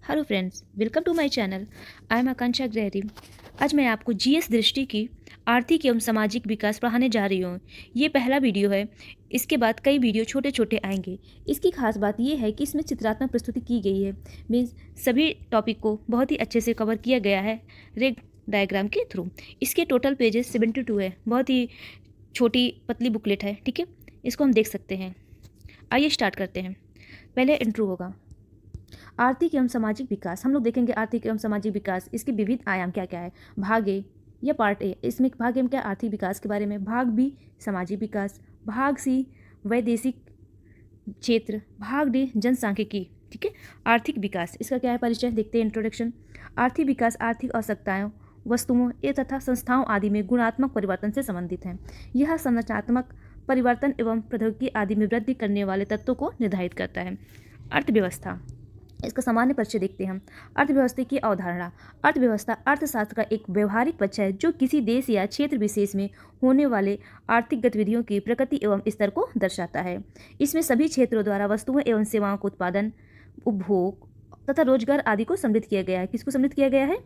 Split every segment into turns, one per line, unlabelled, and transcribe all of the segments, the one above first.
Hello friends, welcome to my channel. I am Akanksha Grahari. आज मैं आपको जीएस दृष्टि की आर्थिक एवं सामाजिक विकास पढ़ाने जा रही हूँ। ये पहला वीडियो है। इसके बाद कई वीडियो छोटे छोटे आएंगे। इसकी खास बात यह है कि इसमें चित्रात्मक प्रस्तुति की गई है। मीन्स सभी टॉपिक को बहुत ही अच्छे से कवर किया गया है रेग डायग्राम के थ्रू। इसके टोटल पेजेस 72 है। बहुत ही छोटी पतली बुकलेट है, ठीक है। इसको हम देख सकते हैं। आइए स्टार्ट करते हैं। पहले इंट्रो होगा। आर्थिक एवं सामाजिक विकास हम लोग देखेंगे। आर्थिक एवं सामाजिक विकास, इसके विविध आयाम क्या क्या है। भाग ए या पार्ट ए, इसमें भाग ए में क्या आर्थिक विकास के बारे में, भाग बी सामाजिक विकास, भाग सी वैदेशिक क्षेत्र, भाग डी जनसांख्यिकी, ठीक है। आर्थिक विकास इसका क्या है परिचय देखते हैं। इंट्रोडक्शन। आर्थिक विकास आर्थिक आवश्यकताओं, वस्तुओं ए तथा संस्थाओं आदि में गुणात्मक परिवर्तन से संबंधित है। यह संरचनात्मक परिवर्तन एवं प्रौद्योगिकी आदि में वृद्धि करने वाले तत्वों को निर्धारित करता है। अर्थव्यवस्था, इसका सामान्य परिचय देखते हैं हम। अर्थव्यवस्था की अवधारणा। अर्थव्यवस्था अर्थशास्त्र का एक व्यवहारिक पक्ष है जो किसी देश या क्षेत्र विशेष में होने वाले आर्थिक गतिविधियों की प्रकृति एवं स्तर को दर्शाता है। इसमें सभी क्षेत्रों द्वारा वस्तुओं एवं सेवाओं को उत्पादन, उपभोग तथा रोजगार आदि को सम्मिलित किया गया है। किसको सम्मिलित किया गया है?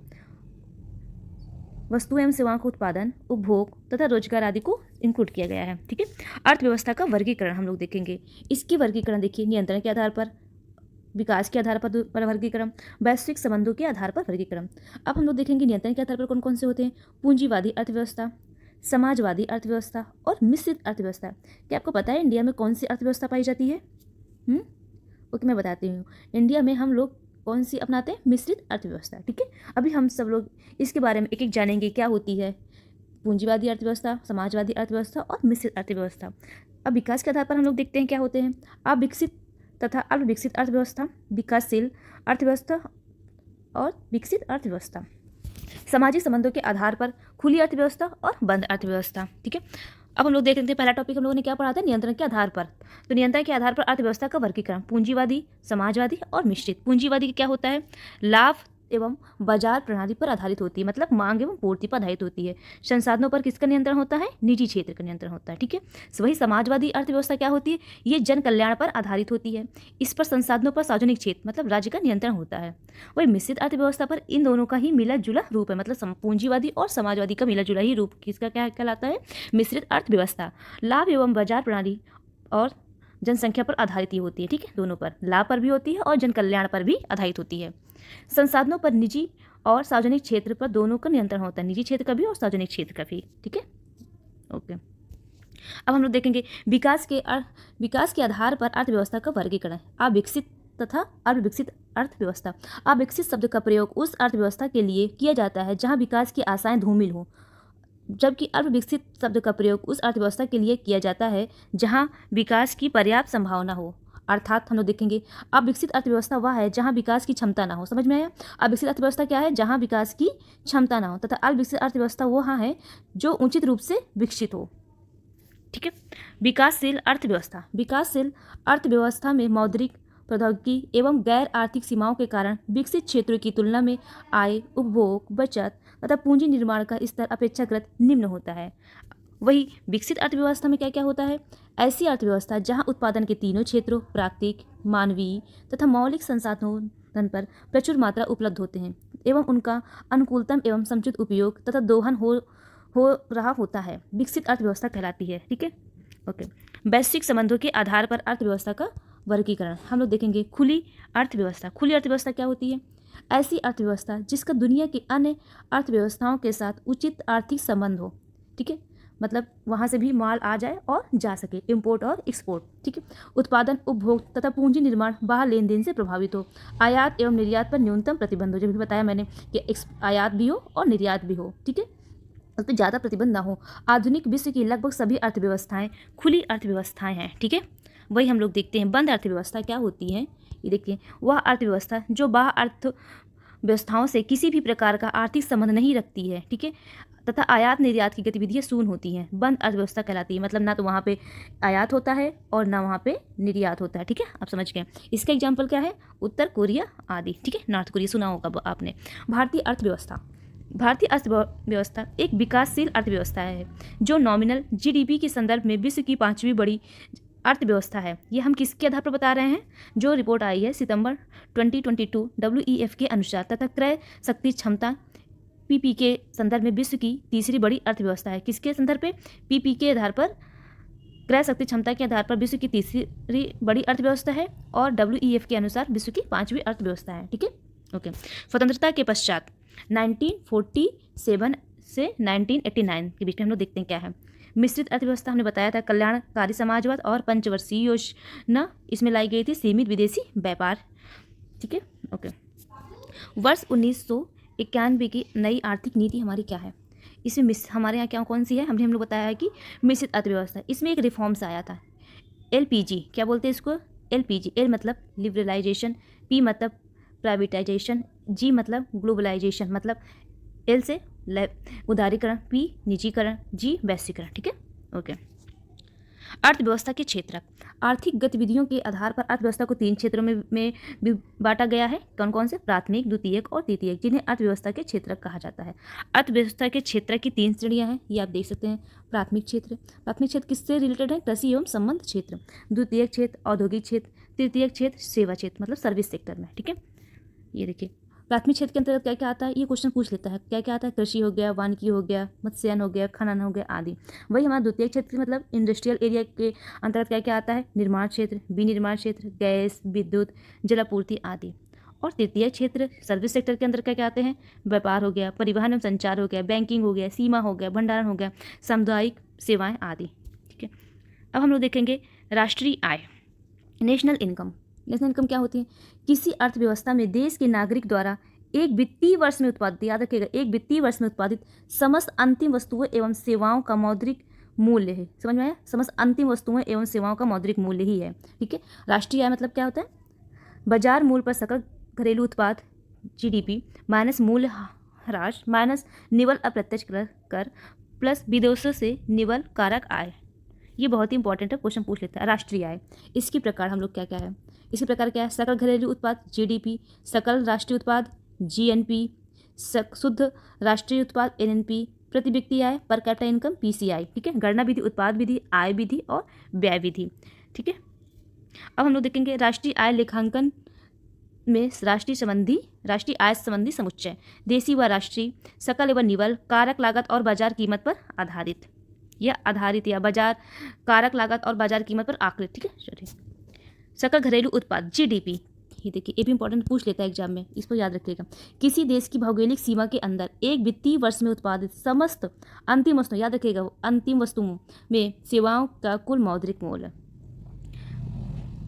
वस्तुएं एवं सेवाओं को उत्पादन, उपभोग तथा रोजगार आदि को इंक्लूड किया गया है, ठीक है। अर्थव्यवस्था का वर्गीकरण हम लोग देखेंगे। इसकी वर्गीकरण देखिए। नियंत्रण के आधार पर, विकास के आधार पर वर्गीकरण, वैश्विक संबंधों के आधार पर वर्गीकरण। अब हम लोग देखेंगे नियंत्रण के आधार पर कौन कौन से होते हैं। पूंजीवादी अर्थव्यवस्था, समाजवादी अर्थव्यवस्था और मिश्रित अर्थव्यवस्था। क्या आपको पता है इंडिया में कौन सी अर्थव्यवस्था पाई जाती है? ओके, मैं बताती हूँ। इंडिया में हम लोग कौन सी अपनाते हैं? मिश्रित अर्थव्यवस्था, ठीक है। अभी हम सब लोग इसके बारे में एक एक जानेंगे क्या होती है पूंजीवादी अर्थव्यवस्था, समाजवादी अर्थव्यवस्था और मिश्रित अर्थव्यवस्था। अब विकास के आधार पर हम लोग देखते हैं क्या होते हैं। अविकसित तथा अल्पविकसित अर्थव्यवस्था, विकासशील अर्थव्यवस्था और विकसित अर्थव्यवस्था। सामाजिक संबंधों के आधार पर खुली अर्थव्यवस्था और बंद अर्थव्यवस्था, ठीक है। अब हम लोग देख लेते हैं पहला टॉपिक हम लोगों ने क्या पढ़ा था, नियंत्रण के आधार पर। तो नियंत्रण के आधार पर अर्थव्यवस्था का वर्गीकरण पूंजीवादी, समाजवादी और मिश्रित। पूंजीवादी क्या होता है? लाभ एवं बाजार प्रणाली पर आधारित होती है, मतलब मांग एवं पूर्ति पर आधारित होती है। संसाधनों पर किसका नियंत्रण होता है? निजी क्षेत्र का नियंत्रण होता है, ठीक है। वही समाजवादी अर्थव्यवस्था क्या होती है? ये जन कल्याण पर आधारित होती है। इस पर संसाधनों पर सार्वजनिक क्षेत्र मतलब राज्य का नियंत्रण होता है। वही मिश्रित अर्थव्यवस्था पर इन दोनों का ही मिला जुला रूप है, मतलब पूंजीवादी और समाजवादी का मिला जुला ही रूप किसका क्या कहलाता है? मिश्रित अर्थव्यवस्था। लाभ एवं बाजार प्रणाली और जनसंख्या पर आधारित ही होती है, ठीक है। दोनों पर, लाभ पर भी होती है और जन कल्याण पर भी आधारित होती है। संसाधनों पर निजी और सार्वजनिक क्षेत्र पर दोनों का नियंत्रण होता है, निजी क्षेत्र का भी और सार्वजनिक क्षेत्र का भी, ठीक है। ओके, अब हम लोग देखेंगे विकास के आधार पर अर्थव्यवस्था का वर्गीकरण। अविकसित तथा अल्पविकसित अर्थव्यवस्था। अविकसित शब्द का प्रयोग उस अर्थव्यवस्था के लिए किया जाता है जहां विकास की आशाएं धूमिल हो, जबकि अल्पविकसित शब्द का प्रयोग उस अर्थव्यवस्था के लिए किया जाता है जहां विकास की पर्याप्त संभावना हो। अर्थात हम लोग देखेंगे अविकसित अर्थव्यवस्था वह है जहां विकास की क्षमता ना हो। समझ में आया? अविकसित अर्थव्यवस्था क्या है? जहां विकास की क्षमता ना हो। तथा अल्पविकसित अर्थव्यवस्था वह है जो उचित रूप से विकसित हो, ठीक है। विकासशील अर्थव्यवस्था। विकासशील अर्थव्यवस्था में मौद्रिक, प्रौद्योगिकी एवं गैर आर्थिक सीमाओं के कारण विकसित क्षेत्रों की तुलना में आय, उपभोग, बचत तथा पूंजी निर्माण का स्तर अपेक्षाकृत निम्न होता है। वही विकसित अर्थव्यवस्था में क्या क्या होता है? ऐसी अर्थव्यवस्था जहां उत्पादन के तीनों क्षेत्रों प्राकृतिक, मानवीय तथा मौलिक संसाधन पर प्रचुर मात्रा उपलब्ध होते हैं एवं उनका अनुकूलतम एवं समुचित उपयोग तथा दोहन हो रहा होता है, विकसित अर्थव्यवस्था कहलाती है, ठीक है। ओके, वैश्विक संबंधों के आधार पर अर्थव्यवस्था का वर्गीकरण हम लोग देखेंगे। खुली अर्थव्यवस्था। खुली अर्थव्यवस्था क्या होती है? ऐसी अर्थव्यवस्था जिसका दुनिया की अन्य अर्थव्यवस्थाओं के साथ उचित आर्थिक संबंध हो, ठीक है। मतलब वहाँ से भी माल आ जाए और जा सके, इम्पोर्ट और एक्सपोर्ट, ठीक है। उत्पादन, उपभोग तथा पूंजी निर्माण बाहर लेन देन से प्रभावित हो। आयात एवं निर्यात पर न्यूनतम प्रतिबंध हो, जो भी बताया मैंने कि आयात भी हो और निर्यात भी हो, ठीक है। उस पर ज़्यादा प्रतिबंध ना हो। आधुनिक विश्व की लगभग सभी अर्थव्यवस्थाएं खुली अर्थव्यवस्थाएं हैं, ठीक है। वही हम लोग देखते हैं बंद अर्थव्यवस्था क्या होती है। ये देखिए, वह अर्थव्यवस्था जो बाह्य अर्थव्यवस्थाओं से किसी भी प्रकार का आर्थिक संबंध नहीं रखती है, ठीक है, तथा आयात निर्यात की गतिविधियां शून्य होती हैं, बंद अर्थव्यवस्था कहलाती है। मतलब ना तो वहाँ पे आयात होता है और ना वहाँ पे निर्यात होता है, ठीक है। आप समझ गए। इसका एग्जाम्पल क्या है? उत्तर कोरिया आदि, ठीक है। नॉर्थ कोरिया सुना होगा आपने। भारतीय अर्थव्यवस्था। भारतीय अर्थव्यवस्था एक विकासशील अर्थव्यवस्था है जो नॉमिनल जीडीपी के संदर्भ में विश्व की 5वीं बड़ी अर्थव्यवस्था है ये हम किसके आधार पर बता रहे हैं, जो रिपोर्ट आई है सितंबर 2022 WEF के अनुसार तथा क्रय शक्ति क्षमता PP के संदर्भ में विश्व की तीसरी बड़ी अर्थव्यवस्था है। किसके संदर्भ पे, PP के आधार पर, क्रय शक्ति क्षमता के आधार पर विश्व की तीसरी बड़ी अर्थव्यवस्था है और WEF के अनुसार विश्व की 5वीं अर्थव्यवस्था है। ठीक है, ओके। स्वतंत्रता के पश्चात 1947 से 1989 के बीच में हम लोग देखते हैं क्या है। मिश्रित अर्थव्यवस्था हमने बताया था, कल्याणकारी समाजवाद और पंचवर्षीय योजना इसमें लाई गई थी, सीमित विदेशी व्यापार। ठीक है, ओके। वर्ष 1991 की नई आर्थिक नीति हमारी क्या है, इसमें हमारे यहाँ क्या कौन सी है, हम लोग बताया है कि मिश्रित अर्थव्यवस्था। इसमें एक रिफॉर्म्स आया था, LPG, क्या बोलते हैं इसको, LPG। L मतलब लिबरलाइजेशन, P मतलब प्राइवेटाइजेशन, G मतलब ग्लोबलाइजेशन, मतलब L से उदारीकरण, P निजीकरण, G वैश्वीकरण। ठीक है, ओके। अर्थव्यवस्था के क्षेत्र, आर्थिक गतिविधियों के आधार पर अर्थव्यवस्था को 3 क्षेत्रों में बांटा गया है। कौन कौन से, प्राथमिक, द्वितीयक और तृतीयक, जिन्हें अर्थव्यवस्था के क्षेत्र कहा जाता है। अर्थव्यवस्था के क्षेत्र की 3 श्रेणियां हैं, ये आप देख सकते हैं। प्राथमिक क्षेत्र किससे रिलेटेड है, कृषि एवं संबंध क्षेत्र। द्वितीयक क्षेत्र औद्योगिक क्षेत्र, तृतीयक क्षेत्र सेवा क्षेत्र, मतलब सर्विस सेक्टर में। ठीक है, ये देखिए प्राथमिक क्षेत्र के अंतर्गत क्या क्या आता है, ये क्वेश्चन पूछ लेता है, क्या क्या आता है, कृषि हो गया, वानिकी हो गया, मत्स्यायन हो गया, खनन हो गया आदि। वही हमारा द्वितीय क्षेत्र मतलब इंडस्ट्रियल एरिया के अंतर्गत क्या क्या आता है, निर्माण क्षेत्र, विनिर्माण क्षेत्र, गैस, विद्युत, जलापूर्ति आदि। और तृतीय क्षेत्र सर्विस सेक्टर के अंदर क्या क्या आते हैं, व्यापार हो गया, परिवहन एवं संचार हो गया, बैंकिंग हो गया, सीमा हो गया, भंडारण हो गया, सामुदायिक सेवाएँ आदि। ठीक है, अब हम लोग देखेंगे राष्ट्रीय आय, नेशनल इनकम। नेशनल इनकम क्या होती है, किसी अर्थव्यवस्था में देश के नागरिक द्वारा एक वित्तीय वर्ष में उत्पादित, याद रखिएगा, एक वित्तीय वर्ष में उत्पादित समस्त अंतिम वस्तुओं एवं सेवाओं का मौद्रिक मूल्य है। समझ में आया, समस्त अंतिम वस्तुओं एवं सेवाओं का मौद्रिक मूल्य ही है। ठीक है, राष्ट्रीय आय मतलब क्या होता है, बाजार मूल्य पर सकल घरेलू उत्पाद GDP माइनस मूल्य ह्रास माइनस निवल अप्रत्यक्ष कर प्लस विदेशों से निवल कारक आय। ये बहुत ही इंपॉर्टेंट है, क्वेश्चन पूछ लेता है। राष्ट्रीय आय, इसके प्रकार हम लोग क्या क्या है, इसके प्रकार क्या है, सकल घरेलू उत्पाद GDP, सकल राष्ट्रीय उत्पाद GNP, शुद्ध राष्ट्रीय उत्पाद NNP, प्रति व्यक्ति आय पर कैपिटा इनकम PCI। ठीक है, गणना विधि, उत्पाद विधि, आय विधि और व्यय विधि। ठीक है, अब हम लोग देखेंगे राष्ट्रीय आय लेखांकन में राष्ट्रीय आय संबंधी समुच्चय, देशी व राष्ट्रीय, सकल एवं निवल, कारक लागत और बाजार कीमत पर आधारित या बाजार कारक लागत और बाजार कीमत पर आकलित। ठीक है, चलिए सकल घरेलू उत्पाद GDP, ये देखिए ये भी इंपॉर्टेंट पूछ लेता है एग्जाम में, इसको याद रखिएगा। किसी देश की भौगोलिक सीमा के अंदर एक वित्तीय वर्ष में उत्पादित समस्त अंतिम वस्तुओं, याद रखिएगा, अंतिम वस्तुओं में सेवाओं का कुल मौद्रिक मूल्य।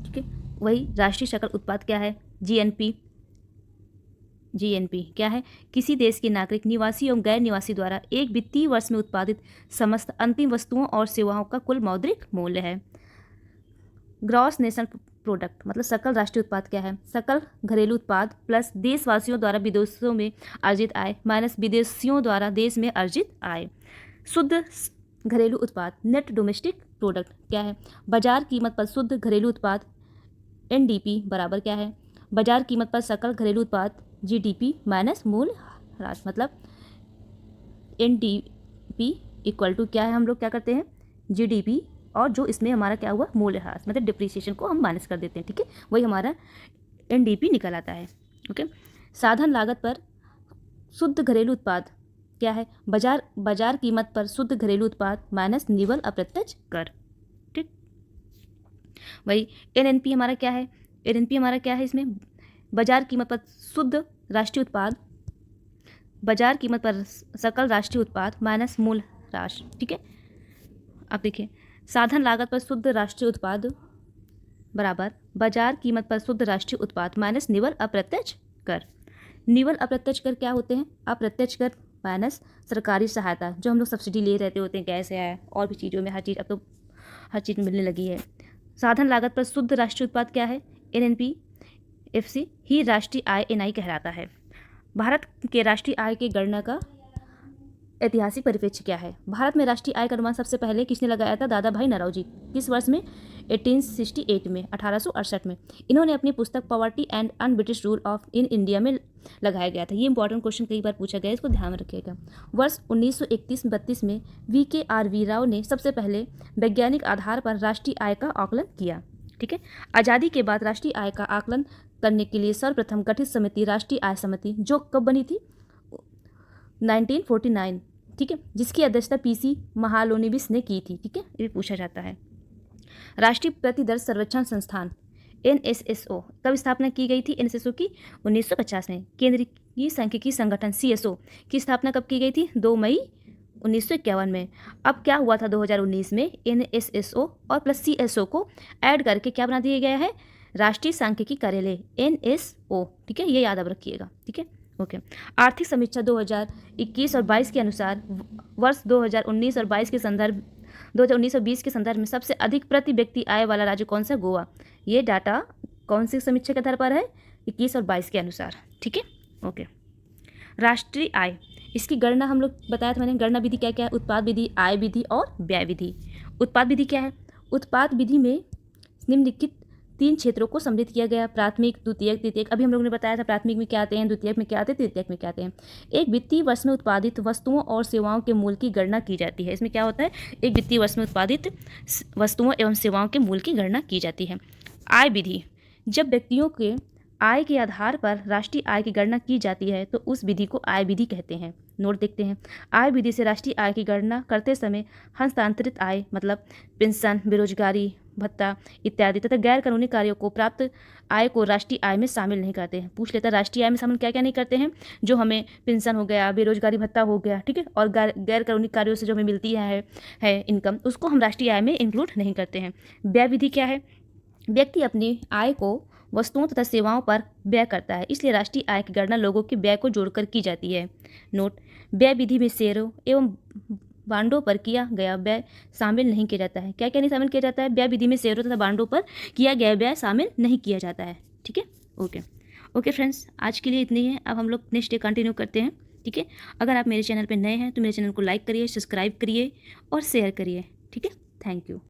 ठीक है, वही राष्ट्रीय सकल उत्पाद क्या है, GNP क्या है, किसी देश के नागरिक, निवासी एवं गैर निवासी द्वारा एक वित्तीय वर्ष में उत्पादित समस्त अंतिम वस्तुओं और सेवाओं का कुल मौद्रिक मूल्य है। ग्रॉस नेशनल प्रोडक्ट मतलब सकल राष्ट्रीय उत्पाद क्या है, सकल घरेलू उत्पाद प्लस देशवासियों द्वारा विदेशों में अर्जित आय माइनस विदेशियों द्वारा देश में अर्जित आय। शुद्ध घरेलू उत्पाद नेट डोमेस्टिक प्रोडक्ट क्या है, बाजार कीमत पर शुद्ध घरेलू उत्पाद NDP बराबर क्या है, बाजार कीमत पर सकल घरेलू उत्पाद GDP माइनस मूल्य ह्रास, मतलब NDP इक्वल टू क्या है, हम लोग क्या करते हैं GDP और जो इसमें हमारा क्या हुआ मूल्य ह्रास, मतलब डिप्रिसिएशन को हम माइनस कर देते हैं। ठीक है, वही हमारा NDP निकल आता है। ओके, साधन लागत पर शुद्ध घरेलू उत्पाद क्या है, बाजार कीमत पर शुद्ध घरेलू उत्पाद माइनस निवल अप्रत्यक्ष कर। ठीक, वही NNP हमारा क्या है, NNP हमारा क्या है, इसमें बाजार कीमत पर शुद्ध राष्ट्रीय उत्पाद, बाजार कीमत पर सकल राष्ट्रीय उत्पाद माइनस मूल्य ह्रास। ठीक है, अब देखिए साधन लागत पर शुद्ध राष्ट्रीय उत्पाद बराबर बाजार कीमत पर शुद्ध राष्ट्रीय उत्पाद माइनस निवल अप्रत्यक्ष कर। निवल अप्रत्यक्ष कर क्या होते हैं, अप्रत्यक्ष कर माइनस सरकारी सहायता, जो हम लोग सब्सिडी ले रहते होते हैं, गैस है और भी चीज़ों में, हर चीज़ अब तो हर चीज़ मिलने लगी है। साधन लागत पर शुद्ध राष्ट्रीय उत्पाद क्या है, NNP FC ही राष्ट्रीय आय NI कहलाता है। भारत के राष्ट्रीय आय की गणना का ऐतिहासिक परिप्रेक्ष्य क्या है? भारत में राष्ट्रीय आय का अनुमान सबसे पहले किसने लगाया था? दादा भाई नौरोजी। किस वर्ष में? 1868 में, 1868 में। इन्होंने अपनी पुस्तक poverty and un British rule of in India में लगाया गया था। ये इंपॉर्टेंट क्वेश्चन कई बार पूछा गया है, इसको ध्यान में रखिएगा। वर्ष 1931-32 में VKRV राव ने सबसे पहले वैज्ञानिक आधार पर राष्ट्रीय आय का आकलन किया। ठीक है। आज़ादी के बाद राष्ट्रीय आय का आकलन करने के लिए सर्वप्रथम गठित समिति राष्ट्रीय आय समिति, जो कब बनी थी? 1949। ठीक है, जिसकी अध्यक्षता PC महालोनिबिस ने की थी। ठीक है, ये पूछा जाता है। राष्ट्रीय प्रतिदर सर्वेक्षण संस्थान NSSO कब स्थापना की गई थी? NSSO की 1950 में। केंद्रीय सांख्यिकी संगठन CSO की स्थापना कब की गई थी? 2 मई 1951 में। अब क्या हुआ था 2019 में? NSSO और प्लस CSO को ऐड करके क्या बना दिया गया है? राष्ट्रीय सांख्यिकी कार्यालय NSO। ठीक है, ये याद अब रखिएगा। ठीक है, ओके। आर्थिक समीक्षा 2021 और 22 के अनुसार वर्ष 2019 और 22 के संदर्भ 2019 और 20 के संदर्भ में सबसे अधिक प्रति व्यक्ति आय वाला राज्य कौन सा? गोवा। ये डाटा कौन सी समीक्षा के आधार पर है? 21 और 22 के अनुसार। ठीक है, ओके। राष्ट्रीय आय, इसकी गणना हम लोग बताया था मैंने। गणना विधि क्या क्या है? उत्पाद विधि, आय विधि और व्यय विधि। उत्पाद विधि क्या है? उत्पाद विधि में निम्नलिखित 3 क्षेत्रों को सम्मिलित किया गया: प्राथमिक, द्वितीयक, तृतीयक। अभी हम लोगों ने बताया था प्राथमिक में क्या आते हैं, द्वितीयक में क्या आते हैं, तृतीयक में क्या आते हैं। एक वित्तीय वर्ष में उत्पादित वस्तुओं और सेवाओं के मूल्य की गणना की जाती है। इसमें क्या होता है? एक वित्तीय वर्ष में उत्पादित वस्तुओं एवं सेवाओं के मूल्य की गणना की जाती है। आय विधि, जब व्यक्तियों के आय के आधार पर राष्ट्रीय आय की गणना की जाती है तो उस विधि को आय विधि कहते हैं। नोट देखते हैं। आय विधि से राष्ट्रीय आय की गणना करते समय हस्तांतरित आय मतलब पेंशन, बेरोजगारी भत्ता इत्यादि तथा गैर कानूनी कार्यों को प्राप्त आय को राष्ट्रीय आय में शामिल नहीं करते हैं। पूछ लेता है राष्ट्रीय आय में शामिल क्या क्या नहीं करते हैं? जो हमें पेंशन हो गया, बेरोजगारी भत्ता हो गया, ठीक है, और गैर कानूनी कार्यों से जो हमें मिलती है इनकम, उसको हम राष्ट्रीय आय में इंक्लूड नहीं करते हैं। व्यय विधि क्या है? व्यक्ति अपनी आय को वस्तुओं तथा सेवाओं पर व्यय करता है, इसलिए राष्ट्रीय आय की गणना लोगों के व्यय को जोड़कर की जाती है। नोट, व्यय विधि में शेयरों एवं बांडों पर किया गया व्यय शामिल नहीं किया जाता है। क्या क्या नहीं शामिल किया जाता है? व्यय विधि में शेयरों तथा बांडों पर किया गया व्यय शामिल नहीं किया जाता है। ठीक है, ओके फ्रेंड्स, आज के लिए इतनी है। अब हम लोग नेक्स्ट डे कंटिन्यू करते हैं। ठीक है, अगर आप मेरे चैनल पर नए हैं तो मेरे चैनल को लाइक करिए, सब्सक्राइब करिए और शेयर करिए। ठीक है, थैंक यू।